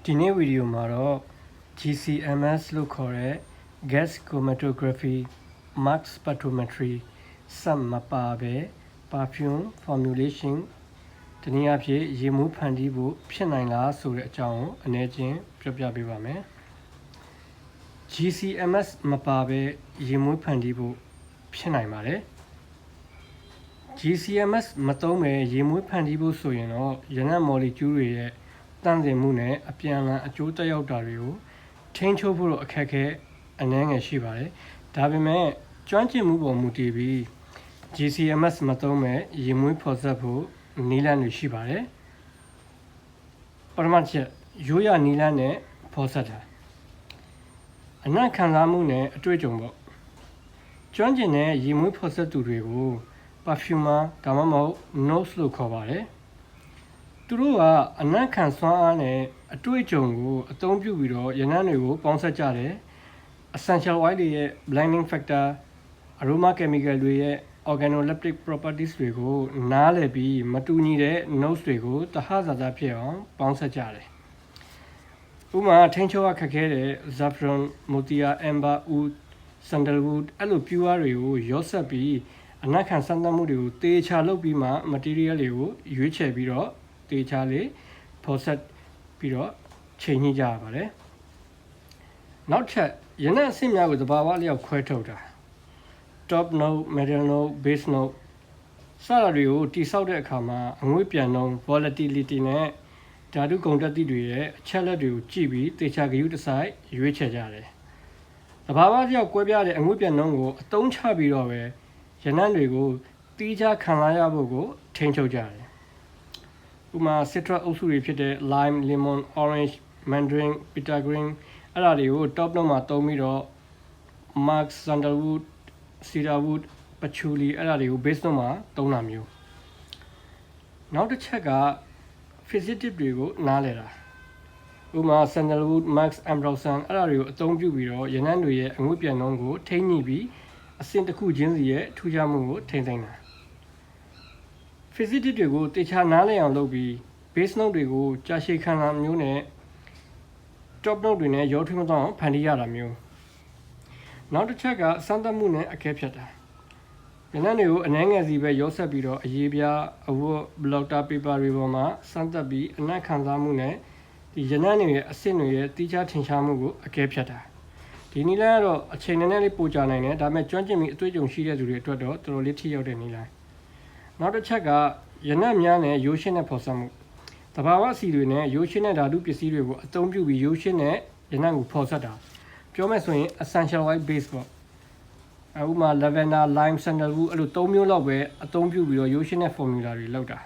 ဒီနေ့ဗီဒီယိုမှာတော့ GCMS လို့ခေါ်တဲ့ Gas Chromatography Mass Spectrometry စက်မပါပဲ Perfume Formulation တနည်းအားဖြင့်ရေမှုဖန်တီးဖို့ဖြစ်နိုင်လားဆိုတဲ့အကြောင်းကိုအနည်းချင်းပြောပြပေးပါမယ် GCMS မပါပဲရေမှုဖန်တီးဖို့ဖြစ်နိုင်ပါတယ် GCMS မသုံးပဲရေမှုဖန်တီးဖို့ဆိုရင်တော့ရနံ့မော်လီကျူးတွေရဲ့တန့်စင်မှုနဲ့အပြန်အလှန်အကျိုးသက်ရောက်တာတွေကိုထိန်းချုပ်ဖို့အခက်အခဲအနည်းငယ်ရှိပါတယ်။ဒါပေမဲ့ကျွမ်းကျင်မှုပေါ်မူတည်ပြီး GCMS မသုံးမဲ့ရေမွေးဖော်စပ်ဖို့နည်းလမ်းတွေရှိပါတယ်။ပထမချက်ရိုးရနည်းလမ်းနဲ့ဖော်စပ်တာအနံ့ခံစားမှုနဲ့အတွေ့အကြုံပေါ့ကျွမ်းကျင်တဲ့ရေမွေးဖော်စပ်သူတွေကို perfumer ဒါမှမဟုတ် nose လို့ခေါ်ပါတယ်။သူတို့ကအနံ့ခံစွမ်းအားနဲ့အတွေ့အကြုံကိုအသုံးပြုပြီးတော့ရနံ့တွေကိုပေါင်းစပ်ကြတယ် essential oil တွေရဲ့ blending factor aroma chemical တွေရဲ့ organoleptic properties တွေကိုနားလည်ပြီးမတူညီတဲ့ notes တွေကိုတဟဇာတာဖြစ်အောင်ပေါင်းစပ်ကြတယ်ဥပမာထိန်းချုပ်ရခက်ခဲတဲ့ saffron motia amber oud sandalwood အဲ့လို pure တွေကိုရောစပ်ပြီးအနံ့ခံစမ်းသပ်မှုတွေကိုတေချာလုပ်ပြီးမှ material တွေကိုရွေးချယ်ပြီးတော့တေချာလေးဖော်ဆက်ပြီးတော့ချိန်ညှိကြရပါတယ်နောက်ချက်ရနံ့အဆင့်များကိုသဘာဝလျောက်ခွဲထုတ်တာ top note middle note base note စတာတွေကိုတိဆောက်တဲ့အခါမှာအငွေ့ပြန်နှုန်း volatility နဲ့ဓာတုကုန်တက်သည့်တွေရဲ့အချက်လက်တွေကိုကြည့်ပြီးတေချာဂရုတစိုက်ရွေးချယ်ကြတယ်သဘာဝလျောက်ကွဲပြားတဲ့အငွေ့ပြန်နှုန်းကိုအသုံးချပြီးတော့ပဲရနံ့တွေကိုတီးခြားခံလာရဖို့ကိုထိန်းချုပ်ကြတယ်ဥပမာ citrus အုပ်စုတွေဖြစ်တဲ့ lime lemon orange mandarin bitter green အဲ့ဒါတွေကို top note မှာသုံးပြီးတော့ musk sandalwood cedarwood patchouli အဲ့ဒါတွေကို base note မှာသုံးတာမျိုးနောက်တစ်ချက်က fixative တွေကိုနားလည်တာဥပမာ sandalwood musk ambroxan အဲ့ဒါတွေကိုအသုံးပြုပြီးတော့ရနံ့တွေရဲ့အငွေ့ပြန်နှုန်းကိုထိန်းညှိပြီးအဆင့်တစ်ခုချင်းစီရဲ့ထူးခြားမှုကိုထိန်းသိမ်းတာFixative တွေကိုတေချာနားလည်အောင်လုပ်ပြီး base note တွေကိုကြာရှည်ခံတာမျိုးနဲ့ top note တွေနဲ့ရောထွေးမသွားအောင်ဖန်တီးရတာမျိုးနောက်တစ်ချက်ကစမ်းသပ်မှုနဲ့အကဲဖြတ်တာရနံ့တွေကိုအနှဲငယ်စီပဲရောဆက်ပြီးတော့အရေးပြားအဝတ် blotter paper တွေပေါ်မှာစမ်းသပ်ပြီးအနံ့ခံစားမှုနဲ့ဒီရနံ့တွေရဲ့အဆင့်တွေရဲ့တိကျထင်ရှားမှုကိုအကဲဖြတ်တာဒီနည်းလမ်းကတော့အချိန်နည်းနည်းလေးပိုကြာနိုင်တယ်ဒါပေမဲ့ကျွမ်းကျင်ပြီးအတွေ့အကြုံရှိတဲ့သူတွေအတွက်တော့တော်တော်လေးထိရောက်တဲ့နည်းလမ်းနောက်တစ်ချက်ကရနံ့များနဲ့ရိုးရှင်းတဲ့ဖော်စပ်မှုတဘာဝစီတွေနဲ့ရိုးရှင်းတဲ့ဓာတုပစ္စည်းတွေကိုအသုံးပြုပြီးရိုးရှင်းတဲ့ရနံ့ကိုဖော်စပ်တာပြောမယ်ဆိုရင် essential oil base ပေါ့ဥပမာ lavender lime sandalwood အဲ့လို၃မျိုးလောက်ပဲအသုံးပြုပြီးတော့ရိုးရှင်းတဲ့ formula တွေလောက်တာ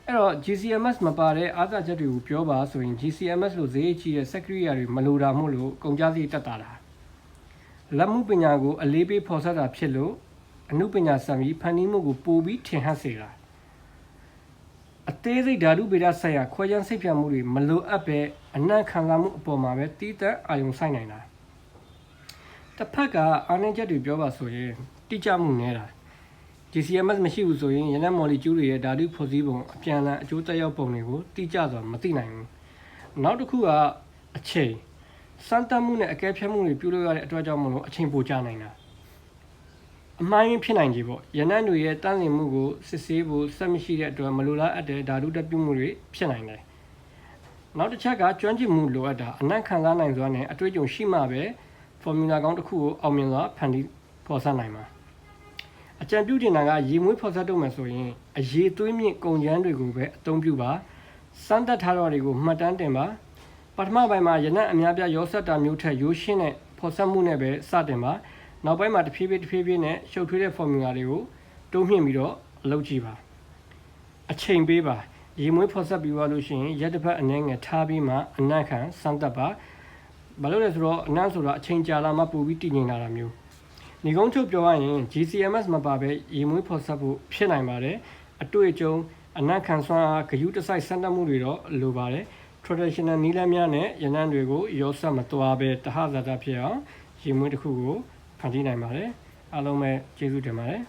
အဲ့တော့ GCMS မပါတဲ့အားသာချက်တွေကိုပြောပါဆိုရင် GCMS လို့ဈေးကြီးတဲ့ secretary တွေမလိုတာမို့လို့ကုန်ကြစည်တက်တာလက်မှုပညာကိုအလေးပေးဖော်စပ်တာဖြစ်လို့အမှုပညာစံပြီးဖန်တီးမှုကိုပိုပြီးထင်ဟပ်စေတာအသေးစိတ်ဓာတုဗေဒဆိုင်ရာခွဲခြမ်းစိတ်ဖြာမှုတွေမလိုအပ်ပဲအနံ့ခံစားမှုအပေါ်မှာပဲတီးသက်အာရုံစိုက်နိုင်တာတစ်ဖက်ကအာဏာချက်တွေပြောပါဆိုရင်တိကျမှုနေတာ GCMS မရှိဘူးဆိုရင်ရနံ့မော်လီကျူးတွေရဲ့ဓာတုဖော်စည်းပုံအပြန်အလှန်အကျိုးသက်ရောက်ပုံတွေကိုတိကျစွာမသိနိုင်ဘူးနောက်တစ်ခုကအချိန်စမ်းသပ်မှုနဲ့အကဲဖြတ်မှုတွေပြုလုပ်ရတဲ့အတွက်ကြောင့်မလို့အချိန်ပိုကြာနိုင်တာအမှားရင်းဖြစ်နိုင်ခြေပေါ့ရနံ့တွေရဲ့တန့်စင်မှုကိုစစ်ဆေးဖို့စက်မရှိတဲ့အတွက်မလိုလားအပ်တဲ့ဓာတုတက်ပြုမှုတွေဖြစ်နိုင်တယ်နောက်တစ်ချက်ကကျွမ်းကျင်မှုလိုအပ်တာအနံ့ခံစားနိုင်စွာနဲ့အတွေ့အကြုံရှိမှပဲ formula ကောင်းတစ်ခုကိုအောင်မြင်စွာဖန်တီးဖော်စပ်နိုင်မှာအကြံပြုတင်တာကရေမွေးဖော်စပ်တော့မယ်ဆိုရင်အရေးသွေးမြင့်ကုန်ကျန်းတွေကိုပဲအသုံးပြုပါစမ်းသပ်ထားတာတွေကိုမှတ်တမ်းတင်ပါပထမပိုင်းမှာရနံ့အများပြရောစပ်တာမျိုးထက်ရိုးရှင်းတဲ့ဖော်စပ်မှုနဲ့ပဲစတင်ပါနောက်ပိုင်းမှာတဖြည်းဖြည်းနဲ့ရှုပ်ထွေးတဲ့ formula တွေကိုတိုးမြှင့်ပြီးတော့အလုပ်ကြည့်ပါအချိန်ပေးပါရေမွေးဖော်စပ်ပြီးသွားလို့ရှိရင်ရက်တစ်ဖက်အနည်းငယ်ထားပြီးမှအနံ့ခံစမ်းသပ်ပါဘာလို့လဲဆိုတော့အနံ့ဆိုတာအချိန်ကြာလာမှပိုပြီးတည်ငြိမ်လာတာမျိုးညီကုန်းချုပ်ပြောရရင် GCMS မပါပဲရေမွေးဖော်စပ်ဖို့ဖြစ်နိုင်ပါတယ်အတွေ့အကြုံအနံ့ခံစွမ်းအားဂရုတစိုက်စမ်းသပ်မှုတွေတော့လိုပါတယ် traditional နည်းလမ်းများနဲ့ရနံ့တွေကိုရောစပ်မသွားပဲတဟဇာတာဖြစ်အောင်ရေမွေးတစ်ခုကိုဖန်တီးနိုင်ပါတယ်အားလုံးပဲကျေးဇူးတင်ပါတယ်